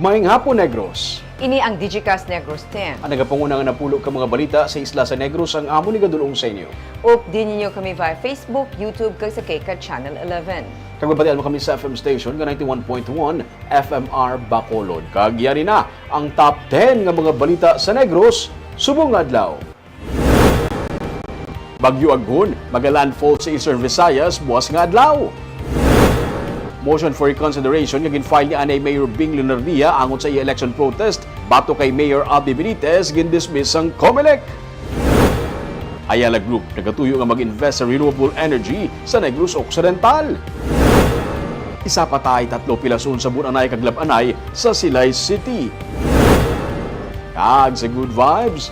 Maayong hapon, Negros. Ini ang Digicast Negros X. Ang nagapangunang napulo ka mga balita sa isla sa Negros ang amo ni gadulong sa inyo. Update ninyo kami via Facebook, YouTube, kag sa Kika Channel 11. Kagbabatian mo kami sa FM station ka 91.1 FMR Bacolod. Kagyari na ang top 10 nga mga balita sa Negros, subong adlaw. Bagyo Aggun, mag-landfall sa Eastern Visayas, buwas nga adlaw. Motion for reconsideration nga ginfile ni Anay Mayor Bing Leonardia angon sa election protest bato kay Mayor Abby Benitez gindismiss ang COMELEC. Ayala Group nagatuyo nga mag-invest sa renewable energy sa Negros Occidental. Isa pa tayo 3 pilason sa bunanay kag labanay sa Silay City. Kag sa good vibes,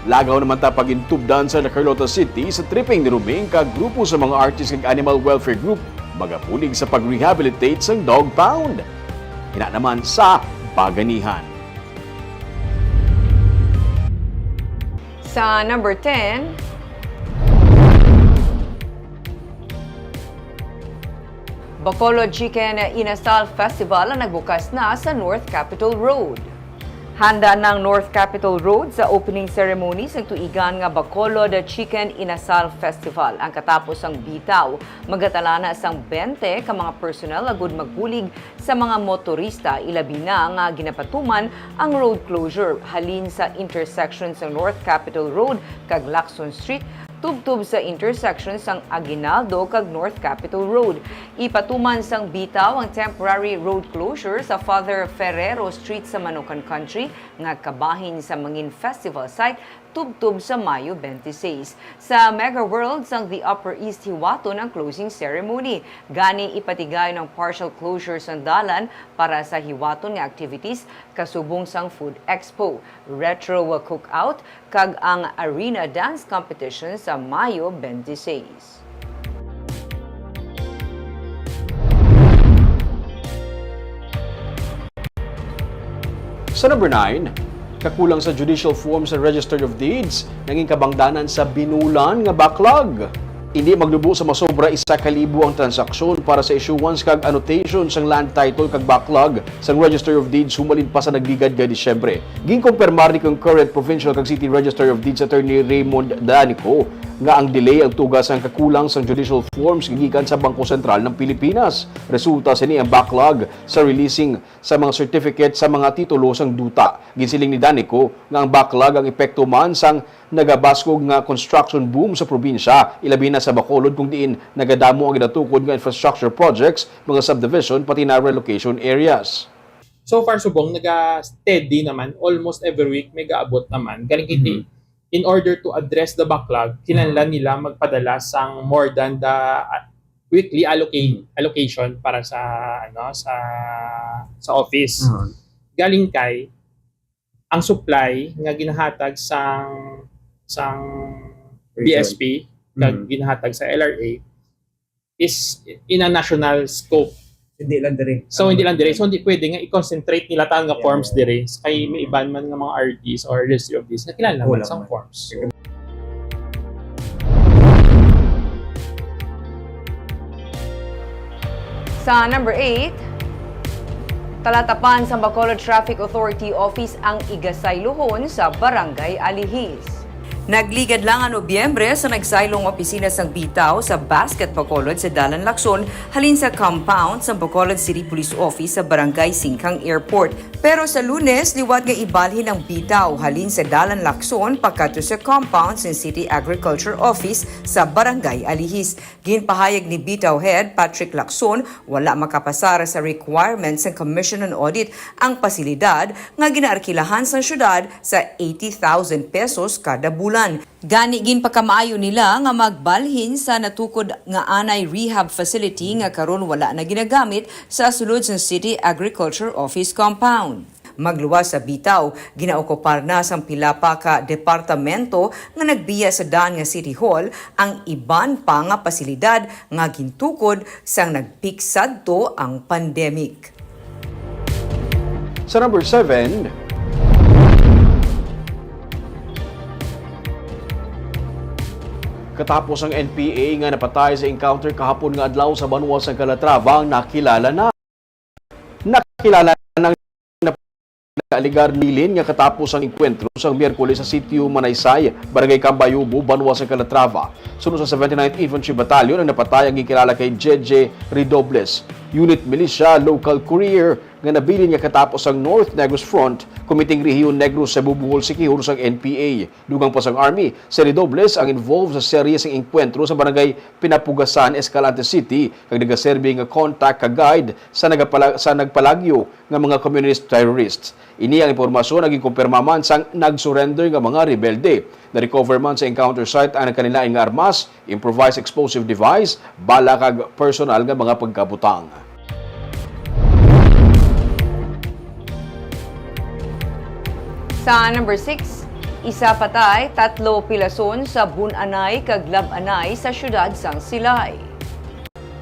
lagaw naman ta pag-intubdan sa Carlota City sa tripping ni Rubing kag grupo sa mga artist kag animal welfare group magapulig sa pag-rehabilitate sang dog pound. Hina naman sa Paganihan. Sa number 10, Bacolod Chicken Inasal Festival ang nagbukas na sa North Capitol Road. Handa ng North Capitol Road sa opening ceremony sa tuigan nga Bacolod Chicken Inasal Festival. Ang katapos ang bitaw, magatalana sang 20 ka mga personel agud magbulig sa mga motorista ilabi na nga ginapatuman ang road closure halin sa intersection sa North Capitol Road kag Lacson Street tubtub sa intersection sang Aguinaldo kag North Capitol Road. Ipatuman sang bitaw ang temporary road closure sa Father Ferrero Street sa Manukan Country nga kabahin sa mangin festival site tubtub sa Mayo 26. Sa Mega World sang the Upper East hiwaton ang closing ceremony. Gani ipatigay ng partial closure sang dalan para sa hiwaton nga activities kasubong sang Food Expo, Retro Cookout kag ang Arena Dance Competition sa Mayo 26. Sa number 9, kakulang sa judicial form sa Register of Deeds, naging kabangdanan sa binulan nga backlog. Hindi maglubo sa masobra 1,000 ang transaksyon para sa issuance kag annotation sang land title kag backlog sang Register of Deeds humalin pa sa nagligad nga Disyembre. Ginkumpirmar ni current Provincial kag City Register of Deeds Attorney Raymond Danico nga ang delay ang tugas ang kakulang sang judicial forms gigikan sa Bangko Sentral ng Pilipinas. Resulta sa ni ang backlog sa releasing sa mga certificate sa mga titulo sang duta. Ginsiling ni Danico nga ang backlog ang epekto man sang nagabaskog nga construction boom sa probinsya, ilabi na sa Bacolod kung diin nagadamo ang ginatukod nga infrastructure projects, mga subdivision pati na relocation areas. So far subong naga-steady naman, almost every week may gaabot naman. Galing kiti. In order to address the backlog, kinahanglan nila magpadala sang more than the weekly allocation para sa sa office. Galing kay ang supply nga ginahatag sang BSP kag ginahatag sa LRA is in a national scope. Hindi lang dire. So hindi lang dire. So hindi pwede nga i-concentrate nila tang nga forms dire. Kay may iban man nga mga RDs or registry of this na kilala naman sang forms. So, Sa number 8, talatapan sa Bacolod Traffic Authority Office ang igasaylohon sa Barangay Alihis. Nagligad lang ang Nobyembre sa nagsaylong opisina sang bitaw sa Basket Bacolod sa Dalan Lacson halin sa compound sa Bacolod City Police Office sa Barangay Singkang Airport. Pero sa Lunes, liwat nga ibalhin ang bitaw halin sa Dalan Lacson pagkato sa compound sa City Agriculture Office sa Barangay Alihis. Ginpahayag ni Bitaw Head Patrick Lacson wala makapasara sa requirements ng Commission on Audit ang pasilidad nga ginaarkilahan sa syudad sa 80,000 pesos kada bulan. Gani gin pagkamaayo nila nga magbalhin sa natukod nga anay rehab facility nga karon wala na ginagamit sa sulod sa City Agriculture Office compound. Magluwas sa bitaw, ginaokupar na sang pila pa ka departamento nga nagbiya sa daan nga City Hall ang iban pa nga pasilidad nga gintukod sang nagpeak sadto ang pandemic. Sa number 7, katapos ang NPA nga napatay sa encounter kahapon nga adlaw sa Banwa sa Calatrava, nakilala ng sa aligar nilin nga katapos ang enkwentro sa Miyerkules sa sitio Manaysay, Barangay Cambayubo, Banwa sa Calatrava. Sunod sa 79th Infantry Battalion ang napatay ang gikilala kay Jeje Redobles, Unit Militia Local Courier nga nabilin nga katapos ang North Negros Front, Kumiting Rehiyon Negros sa bubuhol si Kihur sa NPA. Dugang pa sang Army, si Redobles ang involved sa serye ng enkwentro sa Barangay Pinapugasan, Escalante City, kag nagaserbi nga contact ka guide sa nagpalagyo nga mga communist terrorists. Ini ang impormasyon naging kumpirma man sang nag-surrender nga mga rebelde. Na-recover man sa encounter site ang kanilaing nga armas, improvised explosive device, bala kag personal nga mga pagkabutang. Sa number 6, isa patay, 3 pilason sa Bunanay kag Labanay sa syudad sang Silay.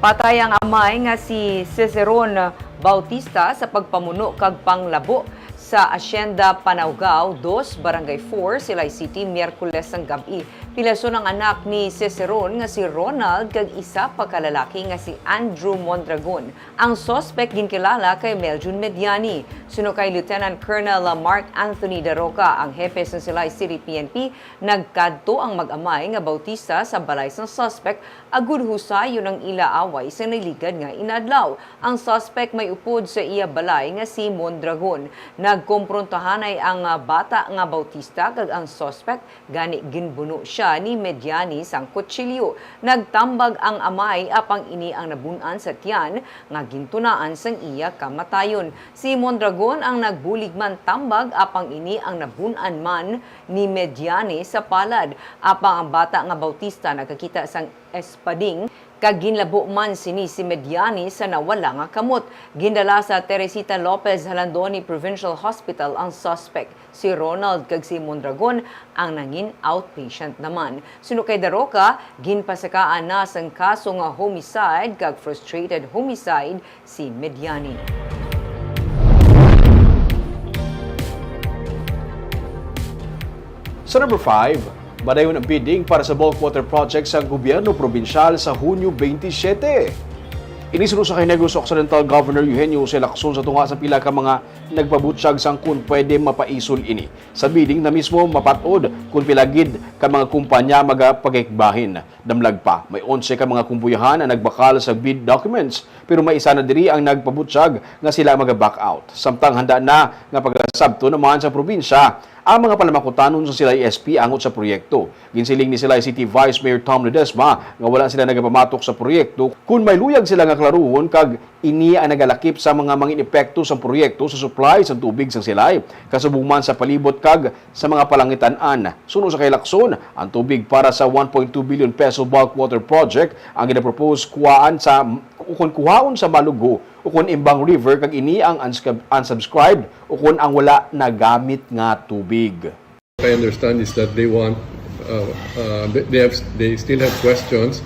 Patay ang amay nga si Ciceron Bautista sa pagpamuno kag panglabo sa Asyenda Panawgao 2, Barangay 4, Silay City, Miyerkules ang gabi. Pilason ang anak ni Ciceron nga si Ronald kag isa pa kalalaki nga si Andrew Mondragon. Ang suspect ginkilala kay Meljun Mediani. Suno kay Lieutenant Colonel Mark Anthony Daroca, ang hepe sa Silay City PNP, nagkadto ang mag-amay nga Bautista sa balay ng suspect agud husayon ang ila away sa niligad nga inadlaw. Ang suspect may upod sa iya balay nga si Mondragon. Nagkomprontahan ay ang bata nga Bautista kag ang suspect gani ginbuno siya ni Mediani sang kutsilyo. Nagtambag ang amay apang ini ang nabunan sa tiyan nga gintunaan sang iya kamatayon. Si Mondragon ang nagbulig man tambag apang ini ang nabunan man ni Mediani sa palad. Apang ang bata nga Bautista nagkakita sang espading kag ginlabo man sini si Mediani sa nawala nga kamot. Gindala sa Teresita Lopez Halandoni Provincial Hospital ang suspect. Si Ronald kag si Mondragon ang nangin outpatient naman. Suno kay Daroca, ginpasakaan na sang kaso nga homicide kag frustrated homicide si Mediani. Sa number 5, badayon ang bidding para sa bulk water project sa gobyerno probinsyal sa Hunyo 27. Inisunod sa kay Negros Occidental Governor Eugenio Jose Lacson sa tunga sa pila ka mga nagpabutsyag sang kung pwede mapaisol ini. Sa bidding na mismo mapatod kung pilagid ka mga kumpanya magapagikbahin. Damlag pa, may 11 ka mga kumpuyahan na nagbakal sa bid documents pero may isa na diri ang nagpabutsyag nga sila mag-back out. Samtang handa na nga pagkasabto naman sa probinsya ang mga palamakutanon sa Silay SP angot sa proyekto. Ginsiling ni Silay City Vice Mayor Tom Ledesma nga wala sila nagapamatok sa proyekto kung may luyag sila nga klaruhon kag ini ang nagalakip sa mga mangin epekto sa proyekto sa supply sa tubig sa Silay, kasubong man sa palibot kag sa mga palangitan-an. Suno sa kay Lacson, ang tubig para sa 1.2 billion peso bulk water project ang ginapropose kuhaan sa kuhaon sa Malugo ukon Imbang River kag ini ang unsubscribed ukon ang wala nagamit nga tubig. I understand is that they want they still have questions,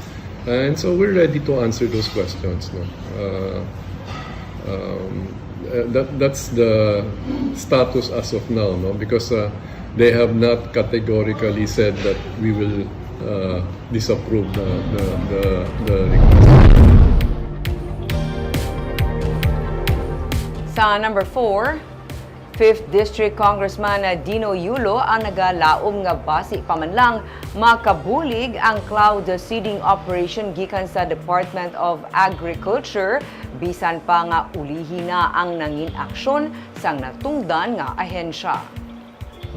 and so we're ready to answer those questions. No? That's the status as of now, no? Because they have not categorically said that we will disapprove the request. Sa number 4, 5th District Congressman Dino Yulo ang nagalaom nga basi pa man lang makabulig ang cloud seeding operation gikan sa Department of Agriculture bisan pa nga ulihi na ang nangin aksyon sang natungdan nga ahensya.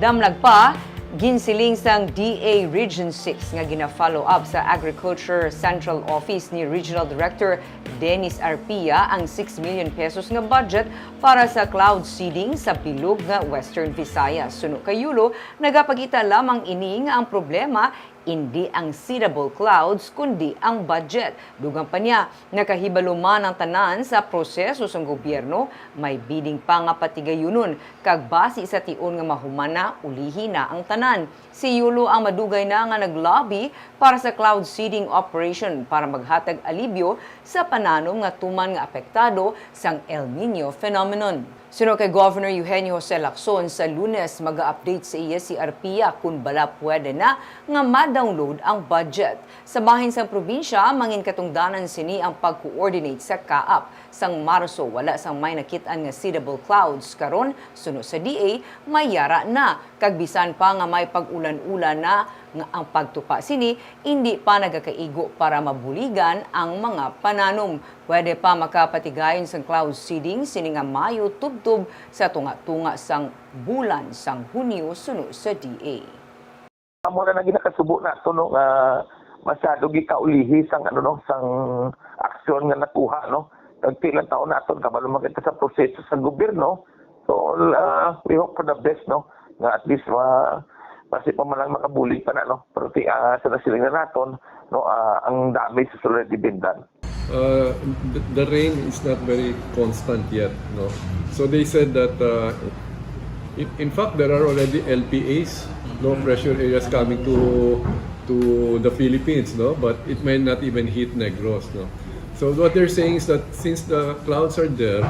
Damlag pa, ginsiling sang DA Region 6 nga gina-follow up sa Agriculture Central Office ni Regional Director Dennis Arpia ang 6 million pesos nga budget para sa cloud seeding sa bilog nga Western Visayas. Suno kay Yulo, nagapagita lamang ini nga ang problema hindi ang seedable clouds kundi ang budget. Dugang pa niya, nakahibalo man ang tanan sa proseso sa gobyerno, may bidding pa nga patigayunon, kag basi sa tion nga mahumana, ulihi na ang tanan. Si Yulo ang madugay na nga naglobby para sa cloud seeding operation para maghatag alibyo sa pananom nga tuman nga apektado sang El Nino phenomenon. Suno kay Governor Eugenio Jose Lacson, sa Lunes mag-update sa iya si Arpia kung bala pwede na nga ma-download ang budget. Sa bahin sa probinsya, mangin katungdanan sini ang pag-coordinate sa kaap. sang Marso wala sang may nakit-an nga seedable clouds karon suno sa DA may yara na kag bisan pa nga may pag-ulan-ulan na nga ang pagtupa sini hindi pa nagakaigo para mabuligan ang mga pananom. Pwede pa makapatigayon sang cloud seeding sini nga Mayo tubtub sa tunga-tunga sang bulan sang Hunyo suno sa DA. Amo na ginakasubo na to no nga masyado gikaulihi sang sang aksyon nga nakuha no. Tagpilang taon naton kabalo magita sa proseso sa gobyerno. So we hope for the best no nga at least kasi pa man lang makabulig pa na no. Pero sa nasiling na naton no ang damage is already been done. The rain is not very constant yet, no. So they said that in fact there are already LPAs, no pressure areas coming to the Philippines, no, but it may not even hit Negros, no. So what they're saying is that since the clouds are there,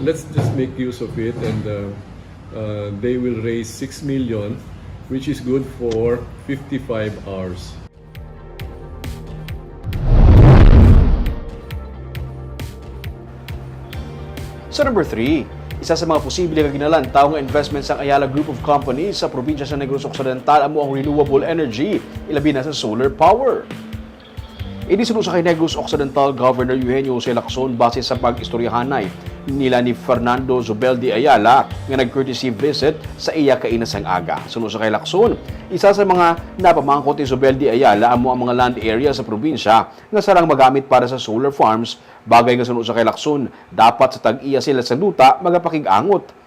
let's just make use of it, and they will raise 6 million, which is good for 55 hours. Sa number 3, isa sa mga posible nga ginalantaw nga investments sa Ayala Group of Companies sa probinsya sa Negros Occidental amo ang renewable energy, ilabi na sa solar power. Inisunod sa kay Negros Occidental Governor Eugenio Jose Lacson base sa pag-istoryahanay nila ni Fernando Zubeldi Ayala nga nag-courtesy visit sa iya kainasang aga. Sunod sa kay Lacson, isa sa mga napamangkot ni Zubeldi Ayala amo ang mga land area sa probinsya nga sarang magamit para sa solar farms. Bagay nga sunod sa kay Lacson, dapat sa tag-iya sila sa duta magapakig-angot.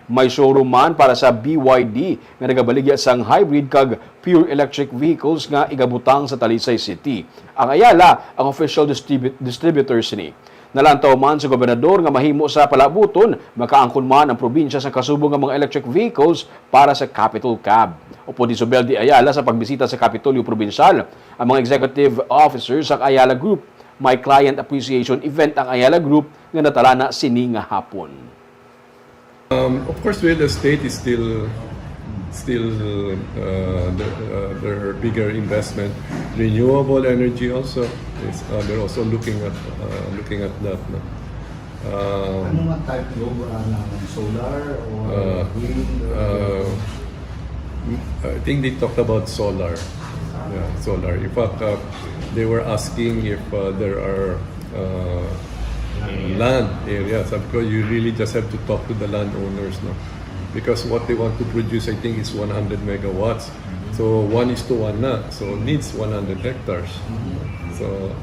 May showroom man para sa BYD nga nagabaligya sang hybrid kag pure electric vehicles nga igabutang sa Talisay City. Ang Ayala ang official distributors ni. Nalantaw man sa gobernador nga mahimo sa palabuton, makaangkon man ang probinsya sa kasubong nga mga electric vehicles para sa Capital Cab. Upo ni Zubeldi Ayala sa pagbisita sa Kapitolyo Provincial, ang mga executive officers sa Ayala Group. May client appreciation event ang Ayala Group nga natala na sini nga hapon. Of course, real estate is still their bigger investment. Renewable energy also is they're also looking at that. No? Ano nga type ng solar or wind? I think they talked about solar. Yeah, solar. In fact, they were asking if there are land areas, because you really just have to talk to the landowners, no? Because what they want to produce, I think, is 100 megawatts. So 1:1 na, so needs 100 hectares. So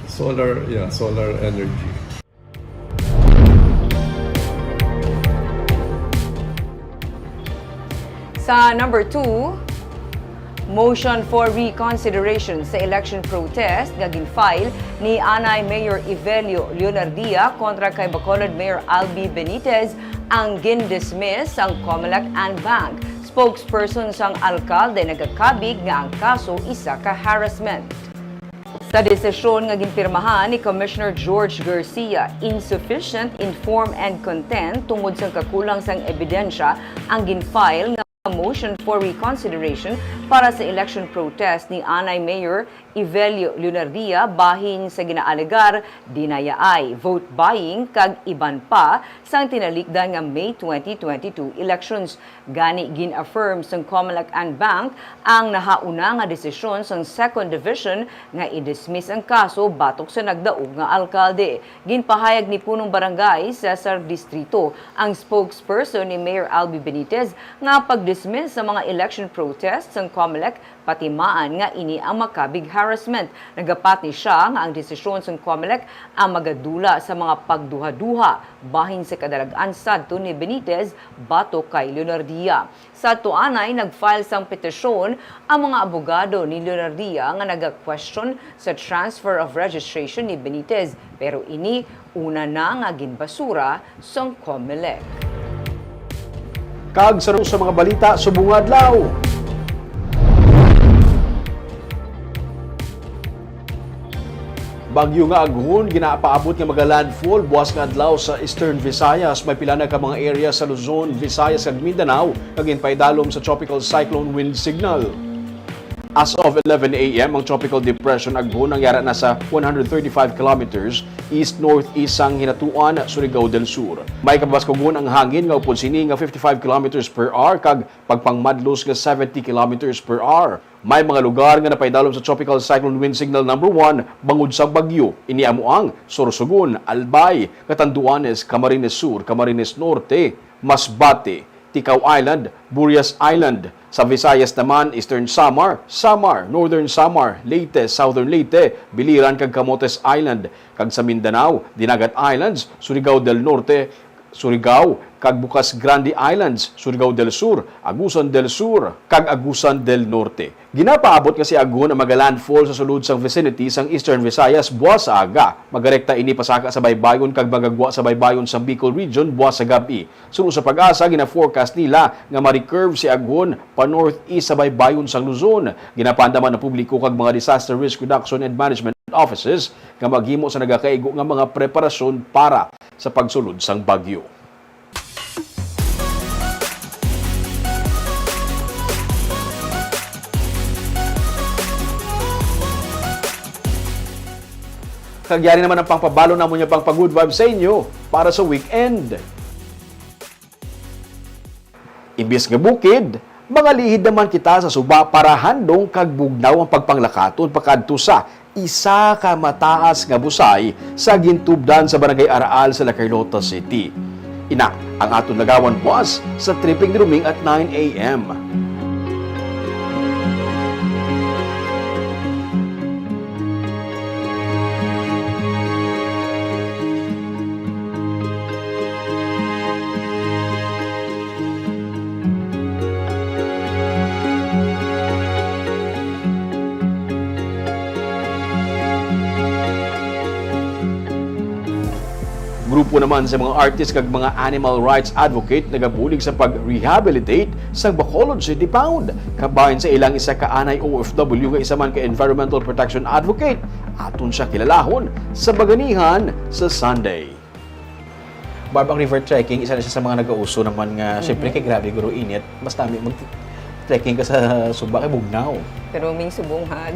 solar energy. Sa number 2, motion for reconsideration sa election protest nga ginfile ni Anay Mayor Evelio Leonardia kontra kay Bacolod Mayor Albi Benitez ang gindismiss ang Comelec and Bank. Spokesperson sang alkalde nagakabig nga ang kaso isa ka harassment. Sa desisyon nga ginpirmahan ni Commissioner George Garcia, insufficient in form and content tungod sa kakulang sang ebidensya ang ginfile nga motion for reconsideration para sa election protest ni Anay Mayor Evelio Leonardia bahin sa ginaalegar dinayaay, vote buying kag iban pa sang tinalikdan nga May 2022 elections. Gani gin-affirm sang Comelec and Bank ang nahauna nga desisyon sang Second Division nga i-dismiss ang kaso batok sa nagdaog nga alkalde. Ginpahayag ni punong barangay Cesar Distrito ang spokesperson ni Mayor Albi Benitez nga pag-dismiss sa mga election protests sang Comelec patimaan nga ini ang makabig harassment. Nagapati siya nga ang desisyon sang Comelec ang magadula sa mga pagduha-duha bahin sa kadalagan sadto ni Benitez batok kay Leonardia. Sa tuanay nag-file sang petisyon ang mga abogado ni Leonardia nga naga-question sa transfer of registration ni Benitez, pero ini una na nga ginbasura sang Comelec. Kag sa mga balita subong adlaw. Bagyo nga aghon ginapaabot nga magalandfall buwas nga adlaw sa Eastern Visayas. May pila na ka mga area sa Luzon, Visayas ug Mindanao kag ginpaidalom sa tropical cyclone wind signal. As of 11 a.m., ang tropical depression Aghon nangyara na sa 135 kilometers east-northeast sang hinatuan Surigao del Sur. May kabaskugon ang hangin nga upod sini nga 55 kilometers per hour kag pagpangmadlos nga 70 kilometers per hour. May mga lugar nga napaidalom sa tropical cyclone wind signal number 1 bangod sa bagyo. Iniamuang Sorsogon, Albay, Catanduanes, Camarines Sur, Camarines Norte, Masbate, Ticao Island, Burias Island. Sa Visayas naman, Eastern Samar, Samar, Northern Samar, Leyte, Southern Leyte, Biliran kag Camotes Island. Kag sa Mindanao, Dinagat Islands, Surigao del Norte, Surigao, kag Bukas Grande Islands, Surigao del Sur, Agusan del Sur, kag Agusan del Norte. Ginapaabot kasi Aghon ang magalandfall sa sulod sang vicinity sang Eastern Visayas buwas sa aga. Magarekta ini pasaka sa baybayon kag magagwa sa baybayon sa Bicol Region buwas sa gabi. Sunod sa pag-asa, gina-forecast nila nga ma-recurve si Aghon pa northeast sa baybayon sang Luzon. Ginapandaman ng publiko kag mga disaster risk reduction and management offices nga maghimo sa nagakaigo nga mga preparasyon para sa pagsulod sang bagyo. Kagyari naman ang pangpabalo na mo niya pang pag-good vibe sa inyo para sa weekend. Imbis nga bukid, mga lihid naman kita sa suba para handong kag bugnaw ang pagpanglakaton pakadto sa isa ka mataas nga busay sa gintubdan sa Barangay Araal sa La Carlota City. Ina, ang aton lagawan buwas sa tripping ruming at 9 a.m. Grupo naman sa mga artist kag mga animal rights advocate nagabulig sa pag-rehabilitate sa Bacolod City Pound. Kabahin sa ilang isa ka anay OFW nga isa man ka environmental protection advocate. Aton siya kilalahon sa baganihan sa Sunday. Barbang River Trekking, isa na siya sa mga nag-auso naman nga, syempre kay grabe guro init, mas dami mag-trekking ka sa Suba kay Bugnaw. Pero may subong ha.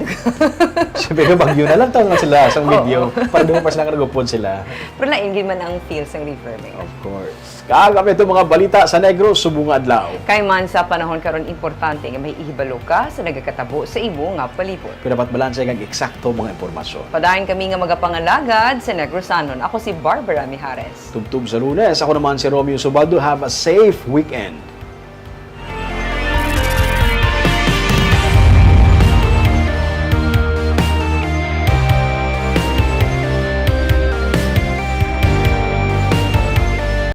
Syempre kay Bagyo na lang taon lang sila sa video, para doon pa sila nagupod sila. Pero lain man ang feels ng river. Of course. Kagami ito mga balita sa Negros, Subong Adlaw. Kay man sa panahon karon importante nga may ihibalo ka sa nagakatabo sa imo nga palibot. Pero dapat balanse kang eksakto mga impormasyon. Padayon kami nga magapangalagad sa Negrosanon. Ako si Barbara Mijares. Tubtub sa Lunes, ako naman si Romeo Subaldo. Have a safe weekend.